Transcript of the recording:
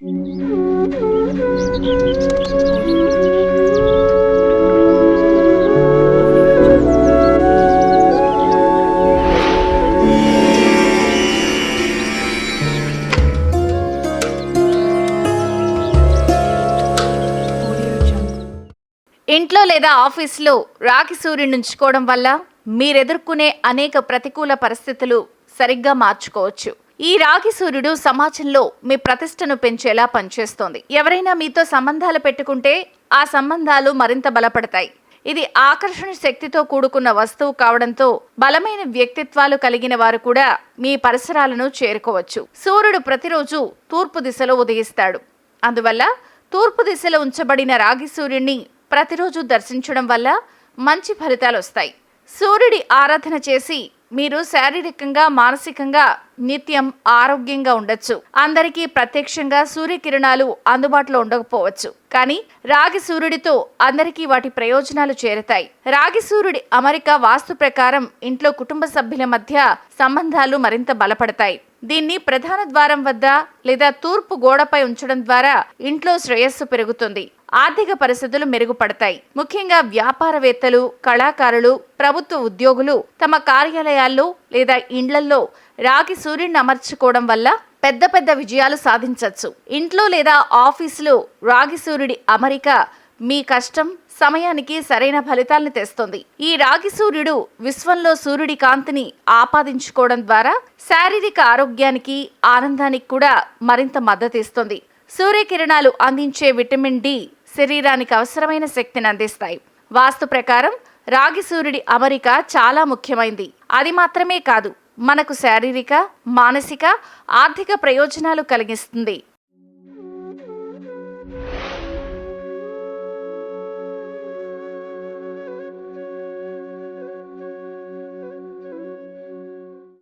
ఇంట్లో లేదా ఆఫీసులో రాగి సూర్యుని ఉంచుకోవడం వల్ల మీరెదుర్కొనే అనేక ప్రతికూల పరిస్థితులు సరిగ్గా మార్చుకోవచ్చు. ఈ రాగి సూర్యుడు సమాజంలో మీ ప్రతిష్టను పెంచేలా పనిచేస్తోంది. ఎవరైనా మీతో సంబంధాలు పెట్టుకుంటే ఆ సంబంధాలు మరింత బలపడతాయి. ఇది ఆకర్షణ శక్తితో కూడుకున్న వస్తువు కావడంతో బలమైన వ్యక్తిత్వాలు కలిగిన వారు కూడా మీ పరిసరాలను చేరుకోవచ్చు. సూర్యుడు ప్రతిరోజు తూర్పు దిశలో ఉదయిస్తాడు. అందువల్ల తూర్పు దిశలో ఉంచబడిన రాగి సూర్యుడిని ప్రతిరోజు దర్శించడం వల్ల మంచి ఫలితాలు వస్తాయి. సూర్యుడి ఆరాధన చేసి మీరు శారీరకంగా, మానసికంగా నిత్యం ఆరోగ్యంగా ఉండొచ్చు. అందరికీ ప్రత్యక్షంగా సూర్యకిరణాలు అందుబాటులో ఉండకపోవచ్చు, కానీ రాగి సూర్యుడితో అందరికీ వాటి ప్రయోజనాలు చేరతాయి. రాగి సూర్యుడి అమరిక వాస్తు ప్రకారం ఇంట్లో కుటుంబ సభ్యుల మధ్య సంబంధాలు మరింత బలపడతాయి. దీన్ని ప్రధాన ద్వారం వద్ద లేదా తూర్పు గోడపై ఉంచడం ద్వారా ఇంట్లో శ్రేయస్సు పెరుగుతుంది, ఆర్థిక పరిస్థితులు మెరుగుపడతాయి. ముఖ్యంగా వ్యాపారవేత్తలు, కళాకారులు, ప్రభుత్వ ఉద్యోగులు తమ కార్యాలయాల్లో లేదా ఇండ్లల్లో రాగి సూర్యుడిని అమర్చుకోవడం వల్ల పెద్ద పెద్ద విజయాలు సాధించవచ్చు. ఇంట్లో లేదా ఆఫీసులో రాగి సూర్యుడి అమరిక మీ కష్టం, సమయానికి సరైన ఫలితాలను తెస్తుంది. ఈ రాగి సూర్యుడు విశ్వంలో సూర్యుడి కాంతిని ఆపాదించుకోవడం ద్వారా శారీరక ఆరోగ్యానికి, ఆనందానికి కూడా మరింత మద్దతు ఇస్తుంది. సూర్యకిరణాలు అందించే విటమిన్ డి శరీరానికి అవసరమైన శక్తిని అందిస్తాయి. వాస్తు ప్రకారం రాగి సూర్యుడి అమరిక చాలా ముఖ్యమైంది. అది మాత్రమే కాదు, మనకు శారీరక, మానసిక, ఆర్థిక ప్రయోజనాలు కలిగిస్తుంది.